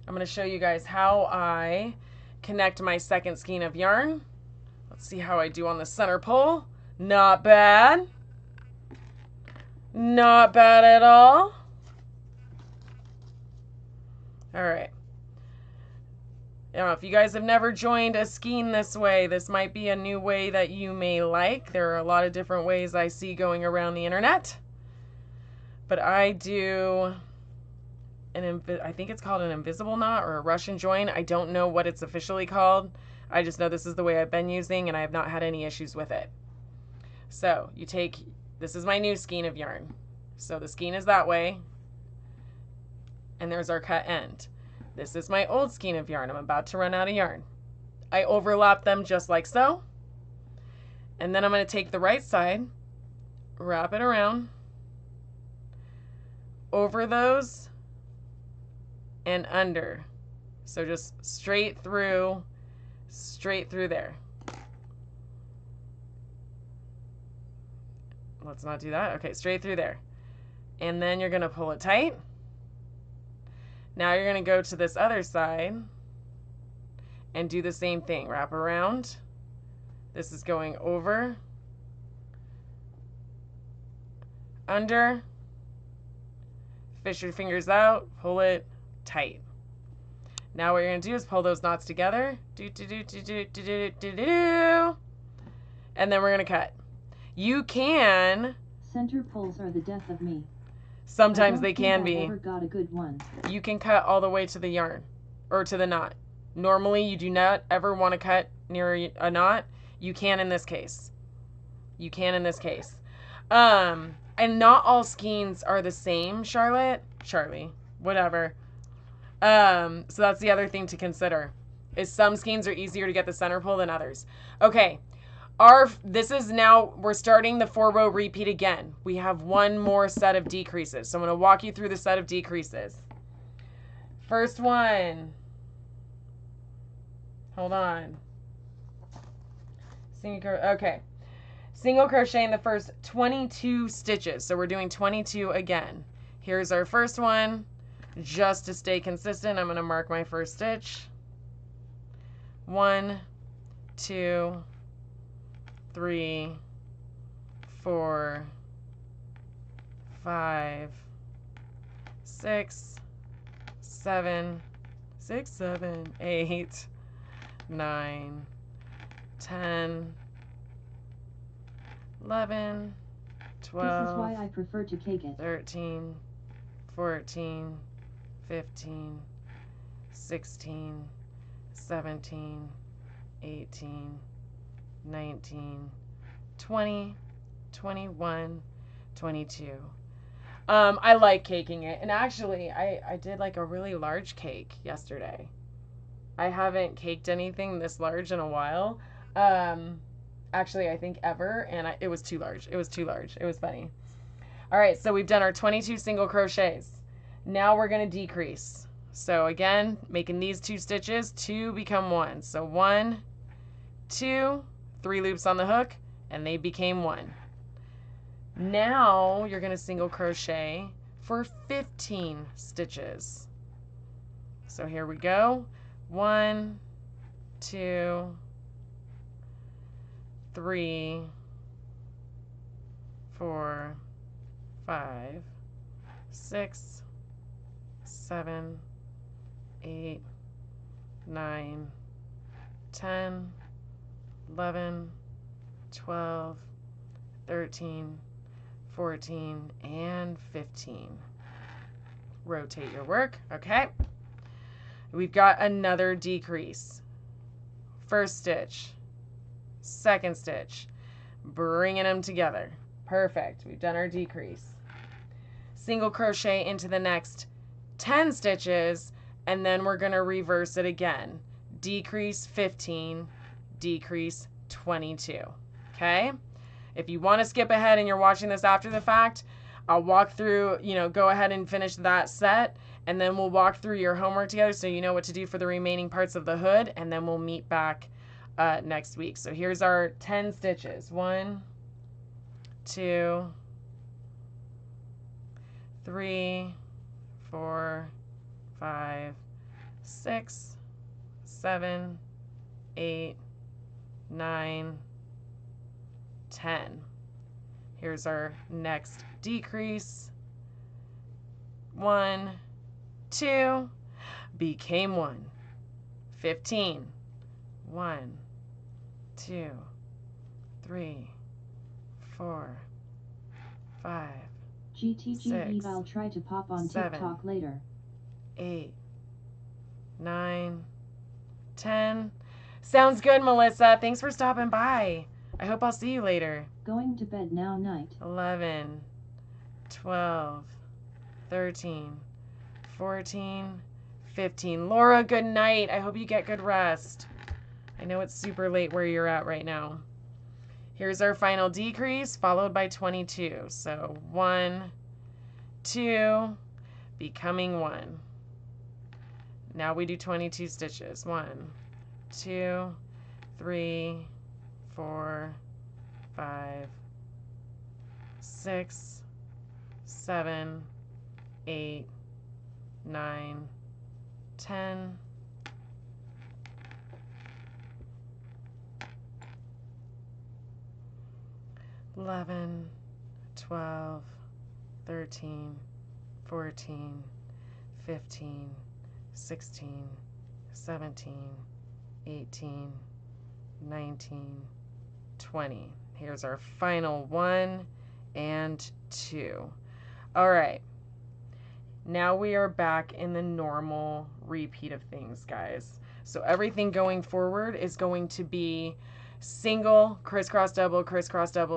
I'm gonna show you guys how I connect my second skein of yarn. Let's see how I do on the center pole. Not bad. Not bad at all. All right. Now, if you guys have never joined a skein this way, this might be a new way that you may like. There are a lot of different ways I see going around the internet. But I do I think it's called an invisible knot or a Russian join. I don't know what it's officially called. I just know this is the way I've been using and I have not had any issues with it. So you take, this is my new skein of yarn. So the skein is that way. And there's our cut end. This is my old skein of yarn. I'm about to run out of yarn. I overlap them just like so. And then I'm going to take the right side, wrap it around, over those, and under. So just straight through there. Let's not do that. Okay, straight through there. And then you're going to pull it tight. Now you're going to go to this other side and do the same thing. Wrap around. This is going over, under, fish your fingers out, pull it tight. Now what you're going to do is pull those knots together. And then we're going to cut. You can. Center pulls are the death of me. Sometimes they can be. Never got a good one. You can cut all the way to the yarn or to the knot. Normally you do not ever want to cut near a knot. You can in this case. You can in this case. And not all skeins are the same, Charlie, whatever. So that's the other thing to consider, is some skeins are easier to get the center pull than others. Okay, this is now, we're starting the 4-row repeat again. We have one more set of decreases. So I'm going to walk you through the set of decreases. First one. Hold on. Okay. Single crochet in the first 22 stitches. So we're doing 22 again. Here's our first one. Just to stay consistent, I'm going to mark my first stitch. 1, 2, 3, 4, 5, 6, 7, 8, 9, 10, 11, 12. This is why I prefer to cake it. 13, 14, 15, 16, 17, 18, 19, 20, 21, 22. I like caking it. And actually, I did like a really large cake yesterday. I haven't caked anything this large in a while. Actually, I think ever. And it was too large. It was too large. It was funny. All right, so we've done our 22 single crochets. Now we're going to decrease. So again, making these 2 stitches, 2 become 1. So 1, 2, 3 loops on the hook, and they became 1. Now you're going to single crochet for 15 stitches. So here we go. 1, 2, 3, 4, 5, 6, 7, 8, 9, 10, 11, 12, 13, 14, and 15. Rotate your work. Okay. We've got another decrease. First stitch, second stitch, bringing them together. Perfect. We've done our decrease. Single crochet into the next 10 stitches, and then we're going to reverse it again. Decrease 15, decrease 22. Okay? If you want to skip ahead and you're watching this after the fact, I'll walk through, go ahead and finish that set, and then we'll walk through your homework together so you know what to do for the remaining parts of the hood, and then we'll meet back next week. So here's our 10 stitches. 1, 2, 3, 4, 5, 6, 7, 8, 9, 10. Here's our next decrease. 1, 2, became 1. 15. 1, 2, 3, 4, 5, GTGV. 6, I'll try to pop on 7, TikTok later. 8, 9, 10. Sounds good, Melissa. Thanks for stopping by. I hope I'll see you later. Going to bed now, night. 11, 12, 13, 14, 15. Laura, good night. I hope you get good rest. I know it's super late where you're at right now. Here's our final decrease, followed by 22. So 1, 2, becoming 1. Now we do 22 stitches. 1, 2, 3, 4, 5, 6, 7, 8, 9, 10, 11, 12, 13, 14, 15, 16, 17, 18, 19, 20. Here's our final 1 and 2. All right. Now we are back in the normal repeat of things, guys. So everything going forward is going to be single, crisscross double,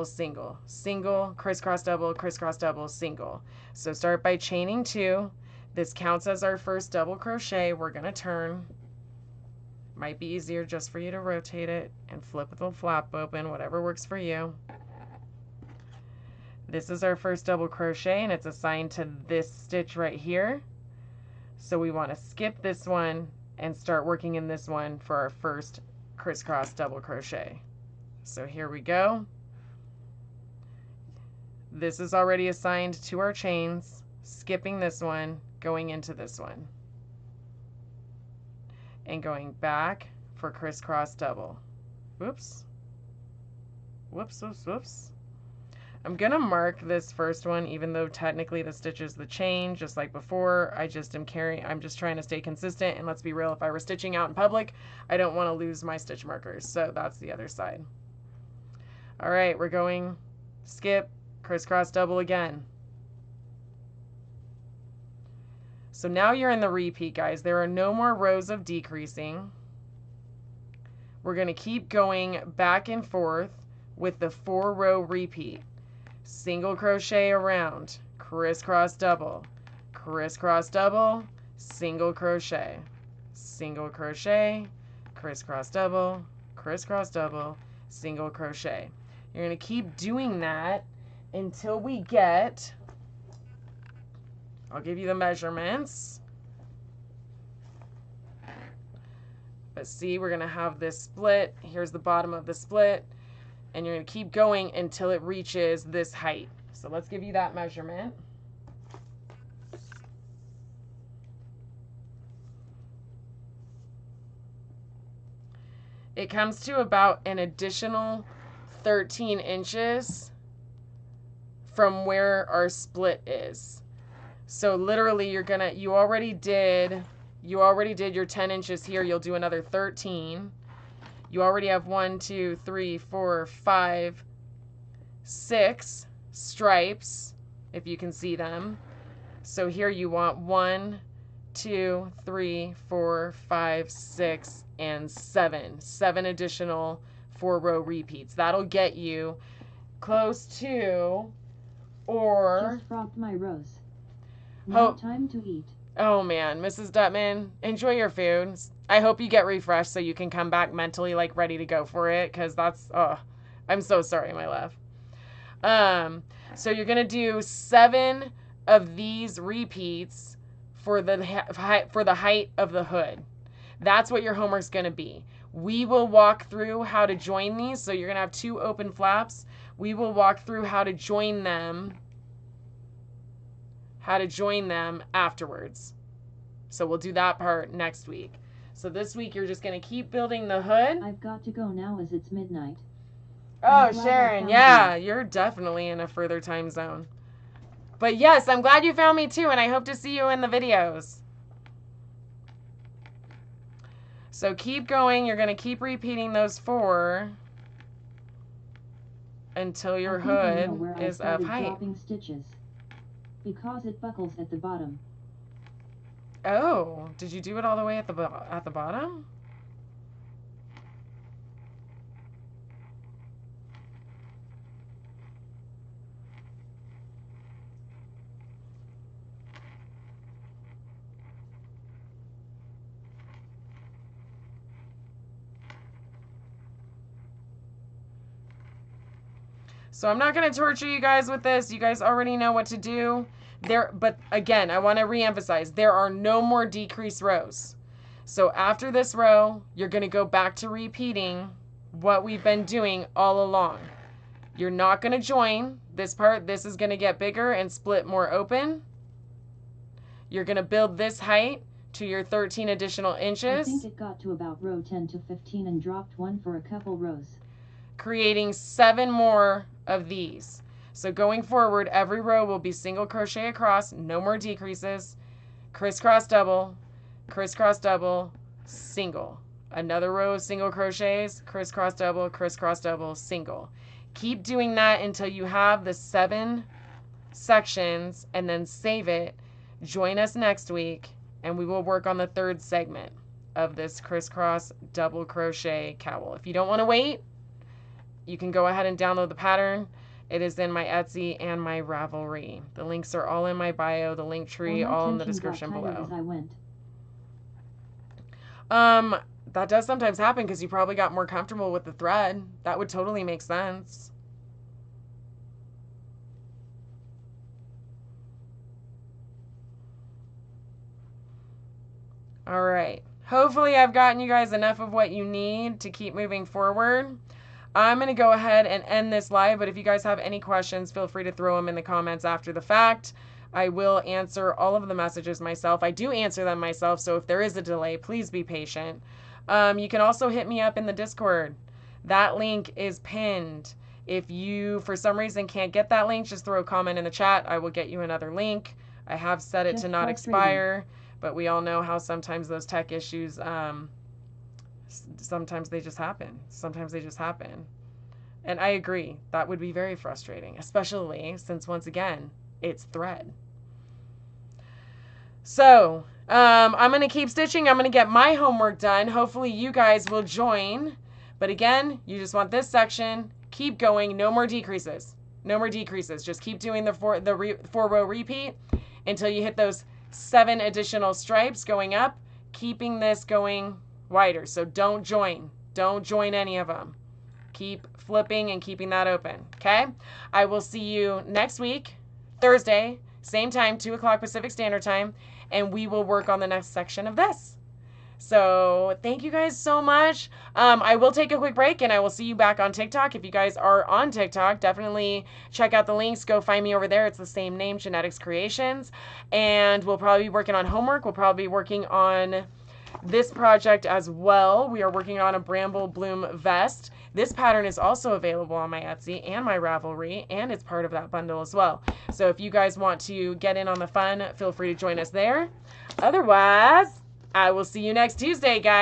single, single, crisscross double, single. So start by chaining 2. This counts as our first double crochet. We're going to turn. Might be easier just for you to rotate it and flip the flap open, whatever works for you. This is our first double crochet, and it's assigned to this stitch right here. So we want to skip this one and start working in this one for our first crisscross double crochet. So here we go. This is already assigned to our chains, skipping this one, going into this one, and going back for crisscross double. Oops. Whoops, whoops, whoops. I'm going to mark this first one, even though technically the stitch is the chain, just like before. I'm just trying to stay consistent, and let's be real, if I were stitching out in public, I don't want to lose my stitch markers, so that's the other side. All right, we're going skip, crisscross double again. So now you're in the repeat, guys. There are no more rows of decreasing. We're going to keep going back and forth with the 4-row repeat. Single crochet around, crisscross double, single crochet, crisscross double, single crochet. You're going to keep doing that until we get, I'll give you the measurements. But see, we're going to have this split. Here's the bottom of the split. And you're going to keep going until it reaches this height. So let's give you that measurement. It comes to about an additional 13 inches from where our split is. So literally you already did your 10 inches here. You'll do another 13. You already have 1, 2, 3, 4, 5, 6 stripes, if you can see them. So here you want 1, 2, 3, 4, 5, 6, and 7. 7 additional 4-row repeats. That'll get you close to, or... Just frogged my rows. Now time to eat. Oh man, Mrs. Dutman, enjoy your food. I hope you get refreshed so you can come back mentally like ready to go for it, because that's, I'm so sorry, my love. So you're gonna do 7 of these repeats for the height of the hood. That's what your homework's gonna be. We will walk through how to join these. So you're gonna have 2 open flaps. We will walk through how to join them afterwards. So we'll do that part next week. So this week you're just going to keep building the hood. I've got to go now as it's midnight. Oh, Sharon, yeah, you're definitely in a further time zone. But yes, I'm glad you found me too, and I hope to see you in the videos. So keep going. You're going to keep repeating those 4 until your hood is of height. Dropping stitches because it buckles at the bottom. Oh, did you do it all the way at the bottom? So I'm not going to torture you guys with this. You guys already know what to do. But again, I want to reemphasize, there are no more decreased rows. So after this row, you're going to go back to repeating what we've been doing all along. You're not going to join this part. This is going to get bigger and split more open. You're going to build this height to your 13 additional inches. I think it got to about row 10 to 15 and dropped 1 for a couple rows. Creating 7 more of these. So going forward, every row will be single crochet across, no more decreases, crisscross double, single. Another row of single crochets, crisscross double, single. Keep doing that until you have the 7 sections, and then save it. Join us next week, and we will work on the 3rd segment of this crisscross double crochet cowl. If you don't want to wait, you can go ahead and download the pattern. It is in my Etsy and my Ravelry. The links are all in my bio, the link tree, all in the description below. That does sometimes happen because you probably got more comfortable with the thread. That would totally make sense. All right. Hopefully I've gotten you guys enough of what you need to keep moving forward. I'm going to go ahead and end this live, but if you guys have any questions, feel free to throw them in the comments after the fact. I will answer all of the messages myself. I do answer them myself, so if there is a delay, please be patient. You can also hit me up in the Discord. That link is pinned If you, for some reason, can't get that link, just throw a comment in the chat. I will get you another link. I have set it Just to not frustrating. expire, but we all know how sometimes those tech issues, sometimes they just happen. Sometimes they just happen. And I agree, that would be very frustrating, especially since, once again, it's thread. So, I'm going to keep stitching. I'm going to get my homework done. Hopefully you guys will join. But again, you just want this section. Keep going. No more decreases. No more decreases. Just keep doing the four row repeat until you hit those 7 additional stripes going up, keeping this going wider. So don't join. Don't join any of them. Keep flipping and keeping that open. Okay? I will see you next week, Thursday, same time, 2 o'clock Pacific Standard Time, and we will work on the next section of this. So thank you guys so much. I will take a quick break and I will see you back on TikTok. If you guys are on TikTok, definitely check out the links. Go find me over there. It's the same name, Genetics Creations. And we'll probably be working on homework. We'll probably be working on this project as well. We are working on a bramble bloom vest. This pattern is also available on my Etsy and my Ravelry, and it's part of that bundle as well. So if you guys want to get in on the fun, feel free to join us there. Otherwise, I will see you next Tuesday, guys.